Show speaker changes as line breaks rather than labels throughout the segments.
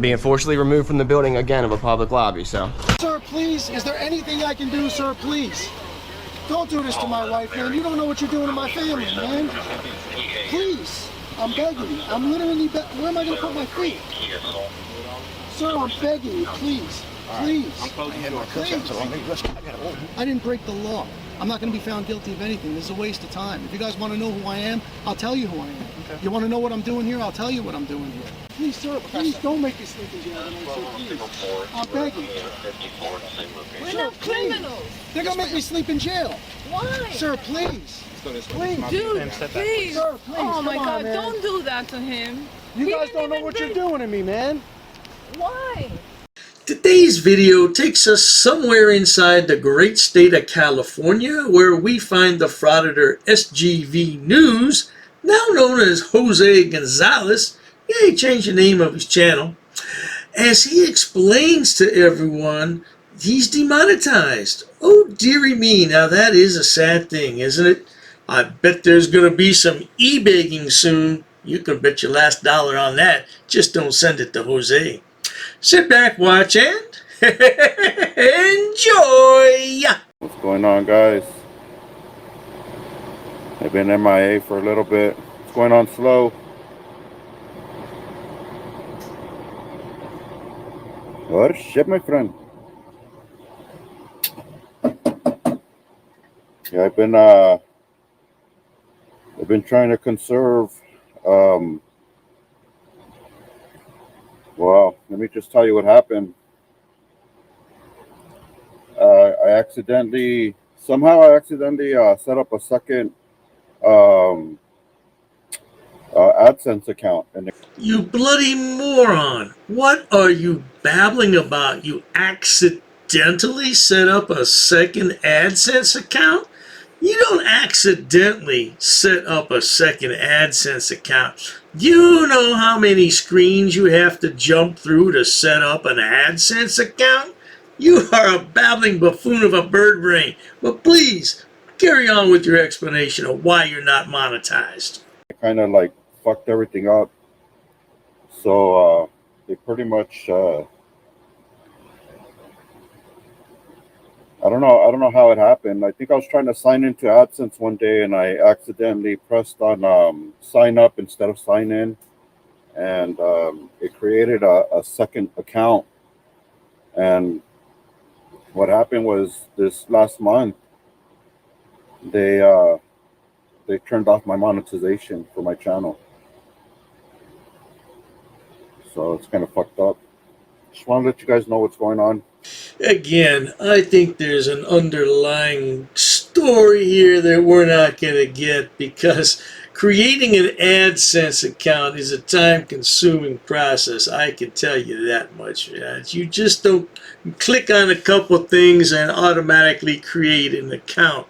I'm being forcibly removed from the building again of a public lobby, so.
Sir, please, is there anything I can do, sir, please? Don't do this to my wife, man. You don't know what you're doing to my family, man. Please, I'm begging you. I'm literally where am I going to put my feet? Sir, I'm begging you, please. Please. Please. I didn't break the law. I'm not going to be found guilty of anything. This is a waste of time. If you guys want to know who I am, I'll tell you who I am. Okay. You want to know what I'm doing here? I'll tell you what I'm doing here. Please, sir, please don't make me sleep in jail tonight, sir, please. I'm begging.
We're not criminals.
They're going to make me sleep in jail.
Why?
Sir, please. Please.
Dude, please.
Sir, please.
Oh my God,
man.
don't do that to him.
You guys don't know what you're doing to me, man.
Why?
Today's video takes us somewhere inside the great state of California, where we find the frauditor SGV News, now known as Jose Gonzalez. Yeah, he changed the name of his channel. As he explains to everyone, he's demonetized. Oh, dearie me, now that is a sad thing, isn't it? I bet there's going to be some e-begging soon. You can bet your last dollar on that. Just don't send it to Jose. Sit back, watch, and enjoy!
What's going on, guys? I've been MIA for a little bit. What's going on, Slow? What shit, my friend? Yeah, I've been trying to conserve. Well, let me just tell you what happened. I accidentally set up a second AdSense account. And
You bloody moron! What are you babbling about? You accidentally set up a second AdSense account? You don't accidentally set up a second AdSense account. You know how many screens you have to jump through to set up an AdSense account? You are a babbling buffoon of a bird brain. But please, carry on with your explanation of why you're not monetized.
I kind of like fucked everything up. So they pretty much I don't know how it happened. I think I was trying to sign into AdSense one day and I accidentally pressed on sign up instead of sign in, and it created a second account. And what happened was this last month they turned off my monetization for my channel. So it's kind of fucked up. Just want to let you guys know what's going on.
Again, I think there's an underlying story here that we're not going to get, because creating an AdSense account is a time-consuming process. I can tell you that much. You just don't click on a couple things and automatically create an account.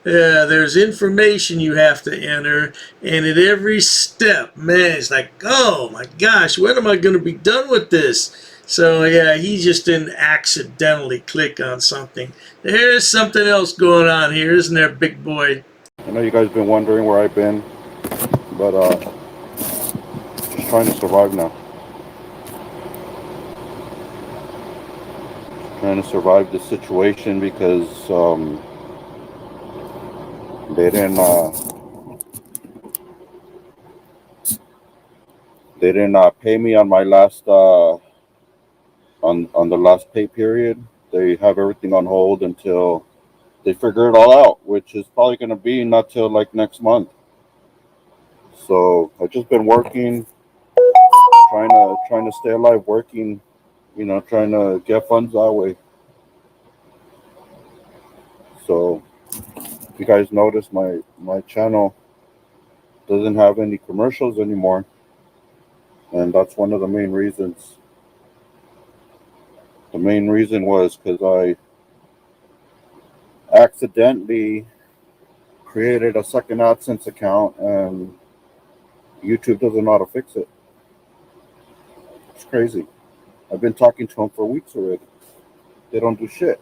There's information you have to enter, and at every step, man, it's like, oh my gosh, when am I going to be done with this? So yeah, he just didn't accidentally click on something. There's something else going on here, isn't there, big boy?
I know you guys have been wondering where I've been, but just trying to survive now. Trying to survive the situation because they didn't pay me on my last on the last pay period. They have everything on hold until they figure it all out, which is probably going to be not till like next month. So I've just been working, trying to stay alive, working, you know, trying to get funds that way. So if you guys notice, my channel doesn't have any commercials anymore, and that's one of the main reasons. The main reason was because I accidentally created a second AdSense account and YouTube doesn't know how to fix it. It's crazy. I've been talking to them for weeks already. They don't do shit.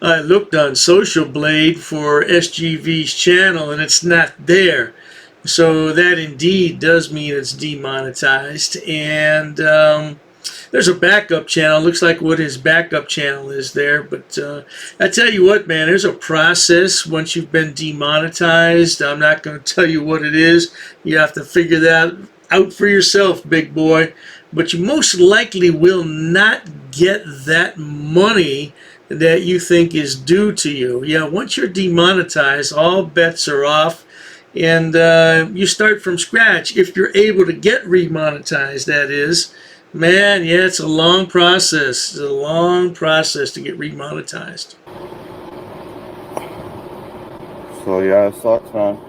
I looked on Social Blade for SGV's channel and it's not there. So that indeed does mean it's demonetized. And There's a backup channel. Looks like what his backup channel is there. But I tell you what, man, there's a process once you've been demonetized. I'm not going to tell you what it is. You have to figure that out for yourself, big boy. But you most likely will not get that money that you think is due to you. Yeah, once you're demonetized, all bets are off. And you start from scratch if you're able to get remonetized, that is. Man, yeah, it's a long process. It's a long process to get remonetized.
So yeah, it sucks, man.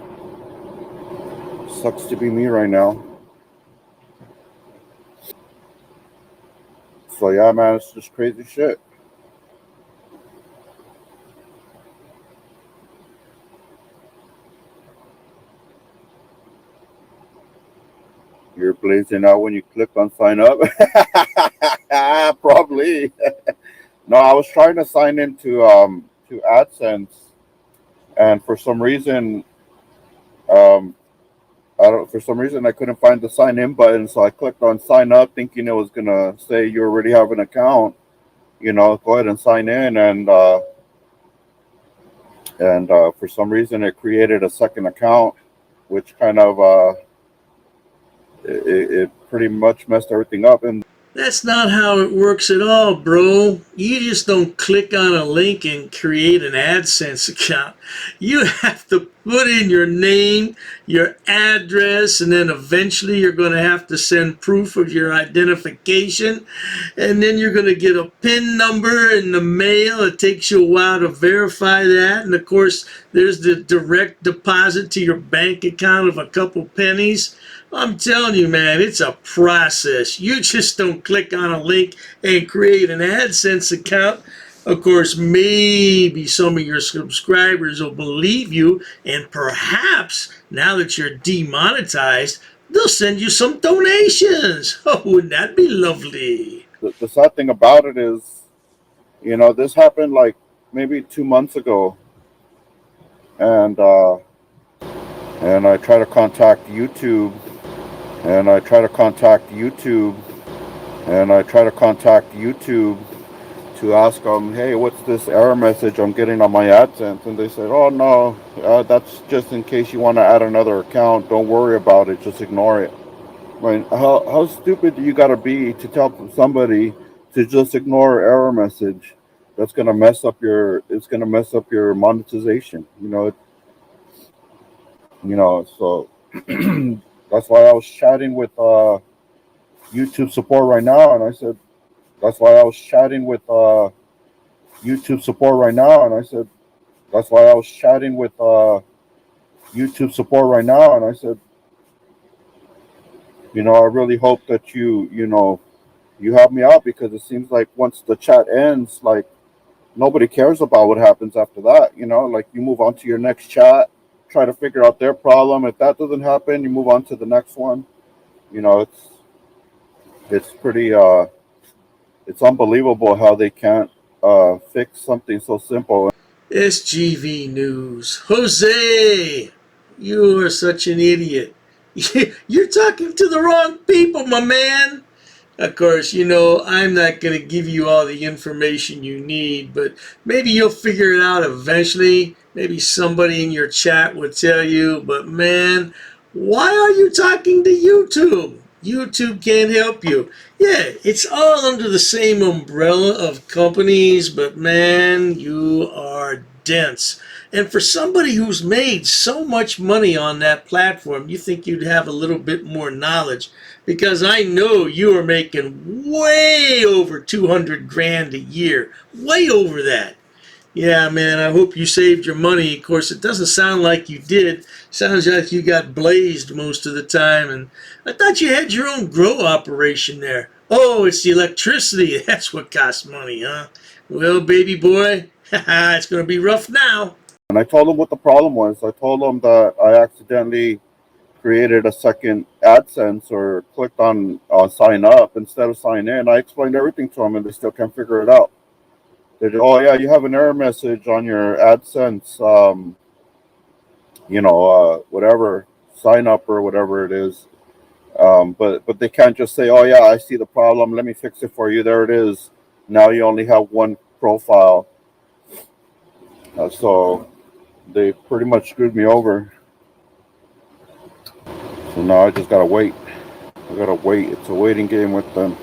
Sucks to be me right now. So yeah, man, it's just crazy shit. You're blazing out when you click on sign up. Probably. No, I was trying to sign into to AdSense, and for some reason, I couldn't find the sign in button, so I clicked on sign up, thinking it was gonna say you already have an account. You know, go ahead and sign in, and for some reason it created a second account, which kind of it pretty much messed everything up. And
That's not how it works at all, bro. You just don't click on a link and create an AdSense account. You have to put in your name, your address, and then eventually you're going to have to send proof of your identification. And then you're going to get a PIN number in the mail. It takes you a while to verify that. And of course, there's the direct deposit to your bank account of a couple pennies. I'm telling you, man, it's a process. You just don't click on a link and create an AdSense account. Of course, maybe some of your subscribers will believe you, and perhaps now that you're demonetized, they'll send you some donations. Oh, wouldn't that be lovely?
the sad thing about it is, you know, this happened like maybe 2 months ago, and I try to contact YouTube, and I try to contact YouTube, to ask them, hey, what's this error message I'm getting on my AdSense? And they said, oh no, that's just in case you want to add another account. Don't worry about it. Just ignore it. I mean, how stupid do you got to be to tell somebody to just ignore an error message? That's gonna mess up your. It's gonna mess up your monetization. So that's why I was chatting with YouTube support right now, and I said, that's why I was chatting with YouTube support right now, and I said, that's why I was chatting with YouTube support right now, and I said, I really hope that you help me out, because it seems like once the chat ends, like nobody cares about what happens after that. Like you move on to your next chat, try to figure out their problem. If that doesn't happen, you move on to the next one. It's pretty it's unbelievable how they can't fix something so simple.
SGV News. Jose, you are such an idiot. You're talking to the wrong people, my man. Of course, I'm not going to give you all the information you need, but maybe you'll figure it out eventually. Maybe somebody in your chat will tell you, but man, why are you talking to YouTube? YouTube can't help you. Yeah, it's all under the same umbrella of companies, but man, you are dense. And for somebody who's made so much money on that platform, you think you'd have a little bit more knowledge, because I know you are making way over 200 grand a year. Way over that. Yeah, man, I hope you saved your money. Of course, it doesn't sound like you did. Sounds like you got blazed most of the time. And I thought you had your own grow operation there. Oh, it's the electricity. That's what costs money, huh? Well, baby boy, it's going to be rough now.
And I told them what the problem was. I told them that I accidentally created a second AdSense, or clicked on sign up instead of sign in. I explained everything to them, and they still can't figure it out. They did, oh yeah, you have an error message on your AdSense, whatever, sign up or whatever it is. But they can't just say, "Oh yeah, I see the problem. Let me fix it for you. There it is." Now you only have one profile, so they pretty much screwed me over. So now I just gotta wait. I gotta wait. It's a waiting game with them.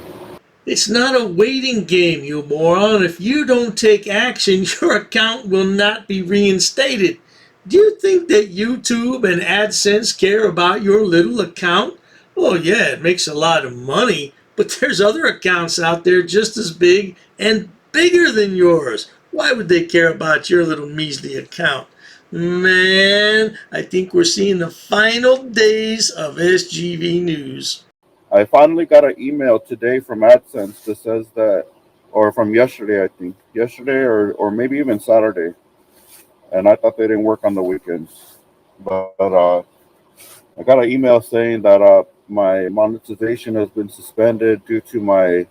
It's not a waiting game, you moron. If you don't take action, your account will not be reinstated. Do you think that YouTube and AdSense care about your little account? Oh yeah, it makes a lot of money, but there's other accounts out there just as big and bigger than yours. Why would they care about your little measly account? Man, I think we're seeing the final days of SGV news.
I finally got an email today from AdSense that says that, or from yesterday, I think, yesterday or maybe even Saturday. And I thought they didn't work on the weekends. But I got an email saying that my monetization has been suspended due to my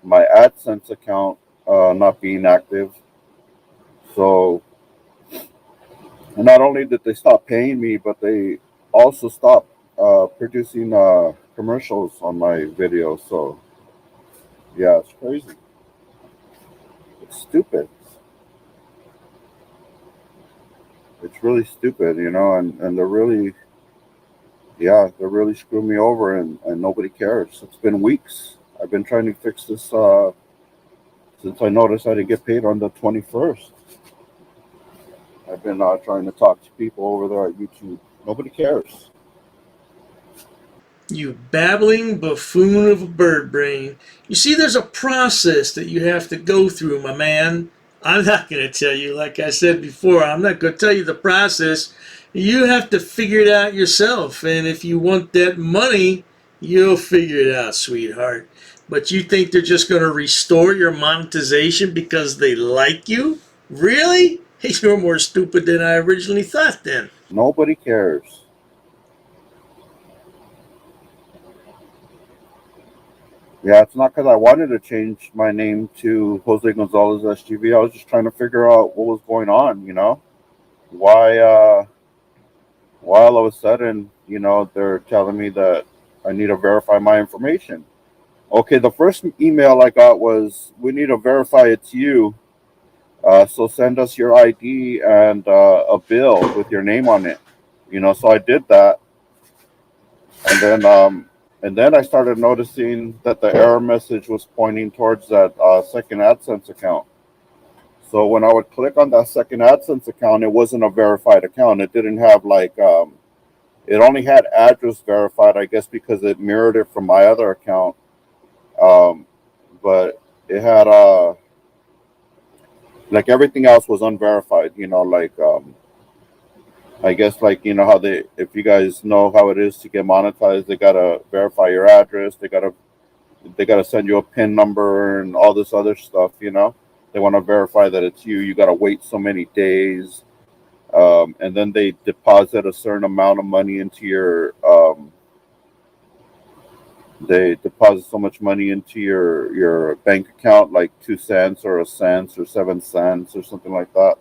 AdSense account not being active. So not only did they stop paying me, but they also stopped producing commercials on my videos. So yeah, it's crazy. It's stupid. It's really stupid, and they're really, yeah, they're really screwing me over, and nobody cares. It's been weeks. I've been trying to fix this since I noticed I didn't get paid on the 21st. I've been trying to talk to people over there at YouTube. Nobody cares.
You babbling buffoon of a bird brain. You see, there's a process that you have to go through, my man. I'm not going to tell you, like I said before, I'm not going to tell you the process. You have to figure it out yourself. And if you want that money, you'll figure it out, sweetheart. But you think they're just going to restore your monetization because they like you? Really? You're more stupid than I originally thought then.
Nobody cares. Yeah, it's not because I wanted to change my name to Jose Gonzalez SGV. I was just trying to figure out what was going on, Why all of a sudden, they're telling me that I need to verify my information. Okay, the first email I got was, "We need to verify it's you. So send us your ID and a bill with your name on it." So I did that. And then I started noticing that the error message was pointing towards that second AdSense account. So when I would click on that second AdSense account, it wasn't a verified account. It didn't have it only had address verified, I guess, because it mirrored it from my other account. But it had like everything else was unverified. I guess how if you guys know how it is to get monetized, they gotta verify your address. They gotta send you a PIN number and all this other stuff. They want to verify that it's you. You gotta wait so many days, and then they deposit a certain amount of money into your. They deposit so much money into your bank account, like 2 cents or a cent or 7 cents or something like that.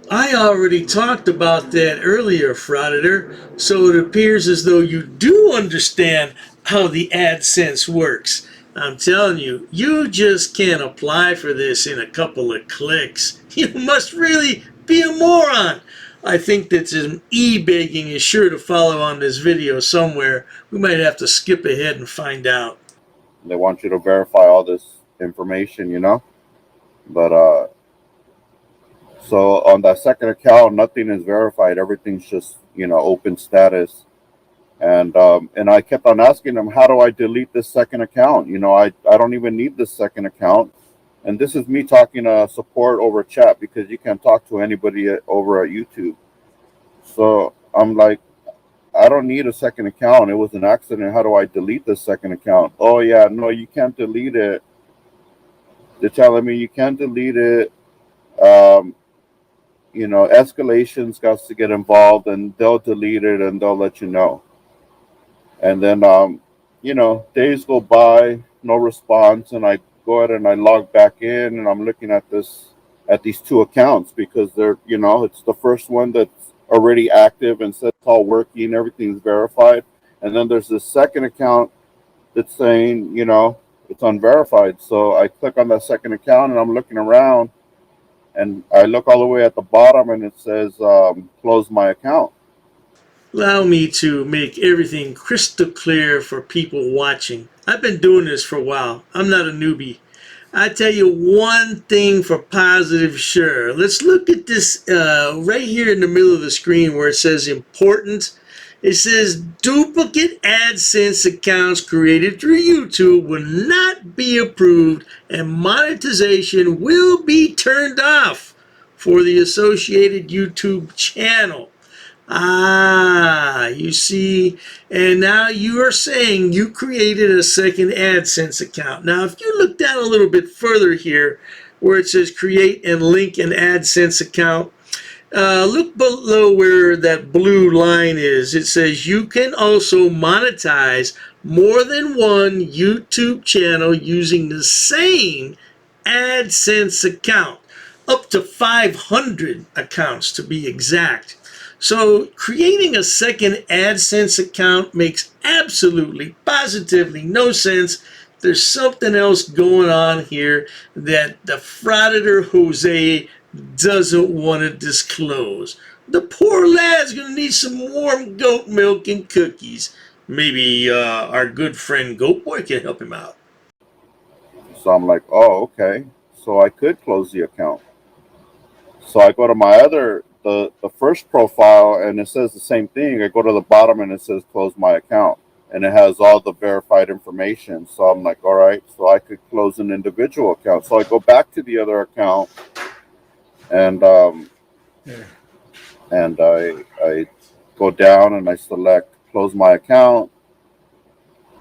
I already talked about that earlier, Frauditor, so it appears as though you do understand how the AdSense works. I'm telling you, you just can't apply for this in a couple of clicks. You must really be a moron. I think that some e-begging is sure to follow on this video somewhere. We might have to skip ahead and find out.
They want you to verify all this information, but so on that second account, nothing is verified. Everything's just, open status. And I kept on asking them, how do I delete this second account? I don't even need this second account. And this is me talking to support over chat, because you can't talk to anybody over at YouTube. So I'm like, I don't need a second account. It was an accident. How do I delete this second account? Oh yeah, no, you can't delete it. They're telling me you can't delete it. Escalations got to get involved, and they'll delete it and they'll let you know. And then, days go by, no response, and I go ahead and I log back in, and I'm looking at these two accounts, because they're, it's the first one that's already active and says it's all working, everything's verified, And then there's this second account that's saying, it's unverified. So I click on that second account and I'm looking around and I look all the way at the bottom and it says, close my account.
Allow me to make everything crystal clear for people watching. I've been doing this for a while. I'm not a newbie. I tell you one thing for positive sure. Let's look at this right here in the middle of the screen where it says important. It says duplicate AdSense accounts created through YouTube will not be approved and monetization will be turned off for the associated YouTube channel. Ah, you see, and now you are saying you created a second AdSense account. Now, if you look down a little bit further here, where it says create and link an AdSense account, look below where that blue line is. It says you can also monetize more than one YouTube channel using the same AdSense account, up to 500 accounts to be exact. So creating a second AdSense account makes absolutely, positively no sense. There's something else going on here that the frauditor Jose doesn't want to disclose. The poor lad's going to need some warm goat milk and cookies. Maybe our good friend Goat Boy can help him out.
So I'm like, oh, okay. So I could close the account. So I go to my the first profile and it says the same thing. I go to the bottom and it says close my account and it has all the verified information. So I'm like, all right, so I could close an individual account. So I go back to the other account and I go down and I select close my account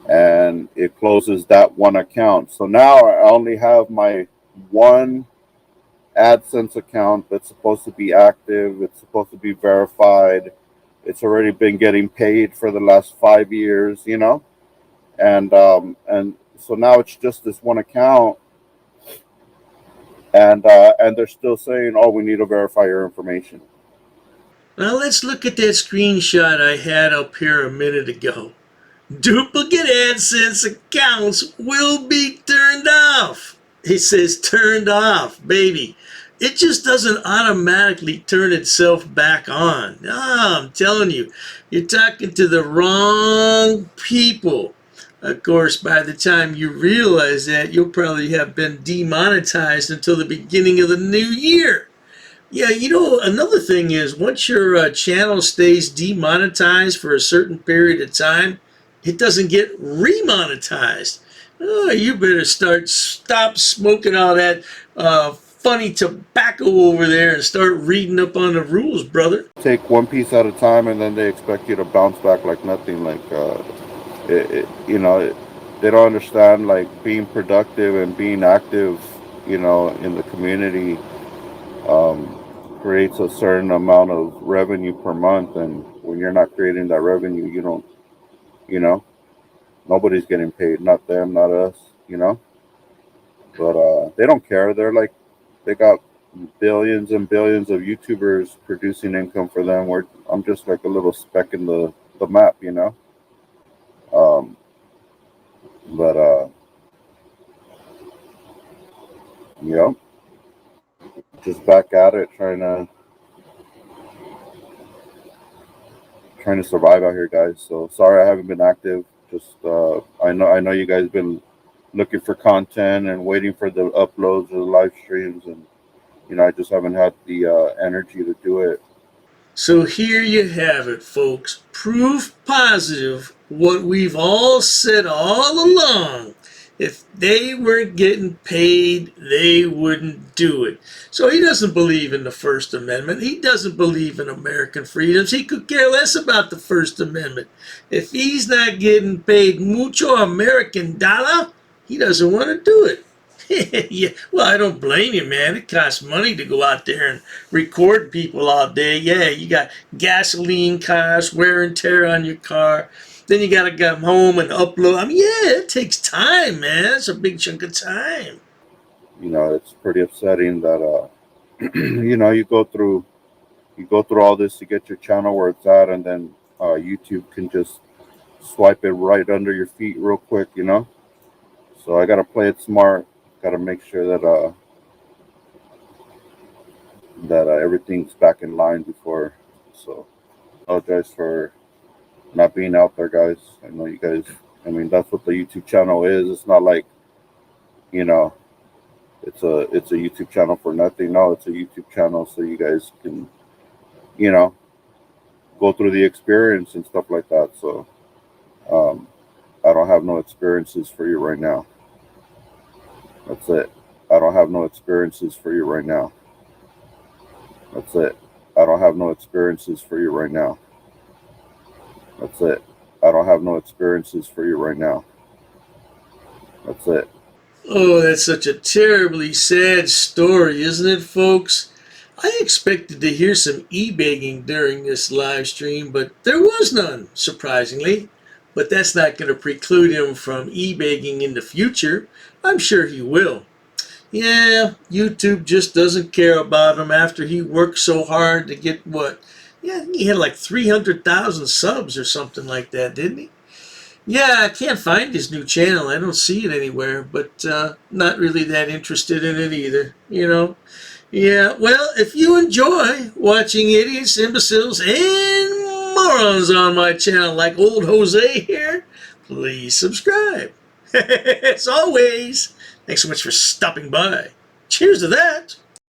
and it closes that one account. So now I only have my one AdSense account that's supposed to be active. It's supposed to be verified. It's already been getting paid for the last 5 years, and so now it's just this one account, and they're still saying, oh, we need to verify your information.
Now let's look at that screenshot I had up here a minute ago. Duplicate AdSense accounts will be turned off. It says turned off, baby. It just doesn't automatically turn itself back on. Ah, I'm telling you, you're talking to the wrong people. Of course, by the time you realize that, you'll probably have been demonetized until the beginning of the new year. Yeah, another thing is once your channel stays demonetized for a certain period of time, it doesn't get remonetized. Oh, you better stop smoking all that funny tobacco over there and start reading up on the rules, brother.
Take one piece at a time, and then they expect you to bounce back like nothing. Like, they don't understand like being productive and being active, in the community creates a certain amount of revenue per month, and when you're not creating that revenue, you don't, nobody's getting paid, not them, not us, but they don't care. They got billions and billions of YouTubers producing income for them, where I'm just like a little speck in the map, just back at it, trying to survive out here, guys. So sorry I haven't been active. Just I know you guys been looking for content and waiting for the uploads or the live streams, and I just haven't had the energy to do it.
So here you have it, folks. Proof positive what we've all said all along. If they weren't getting paid, they wouldn't do it. So he doesn't believe in the First Amendment. He doesn't believe in American freedoms. He could care less about the First Amendment. If he's not getting paid mucho American dollar, he doesn't want to do it. Yeah, well, I don't blame you, man. It costs money to go out there and record people all day. Yeah, you got gasoline costs, wear and tear on your car. Then you gotta come home and upload. I mean, yeah, it takes time, man. It's a big chunk of time.
It's pretty upsetting that you go through all this to get your channel where it's at, and then YouTube can just swipe it right under your feet real quick, you know. So I gotta play it smart. Gotta make sure that everything's back in line before. So apologize for not being out there, guys. I know you guys. I mean, that's what the YouTube channel is. It's not like, you know, it's a YouTube channel for nothing. No, it's a YouTube channel so you guys can, you know, go through the experience and stuff like that. So I don't have no experiences for you right now. That's it. I don't have no experiences for you right now. That's it. I don't have no experiences for you right now. That's it. I don't have no experiences for you right now. That's it.
Oh, that's such a terribly sad story, isn't it, folks? I expected to hear some e-begging during this live stream, but there was none, surprisingly. But that's not going to preclude him from e-begging in the future. I'm sure he will. Yeah, YouTube just doesn't care about him after he worked so hard to get what? Yeah, he had like 300,000 subs or something like that, didn't he? Yeah, I can't find his new channel. I don't see it anywhere, but not really that interested in it either, you know. Yeah, well, if you enjoy watching idiots, imbeciles, and morons on my channel like old Jose here, please subscribe. As always, thanks so much for stopping by. Cheers to that.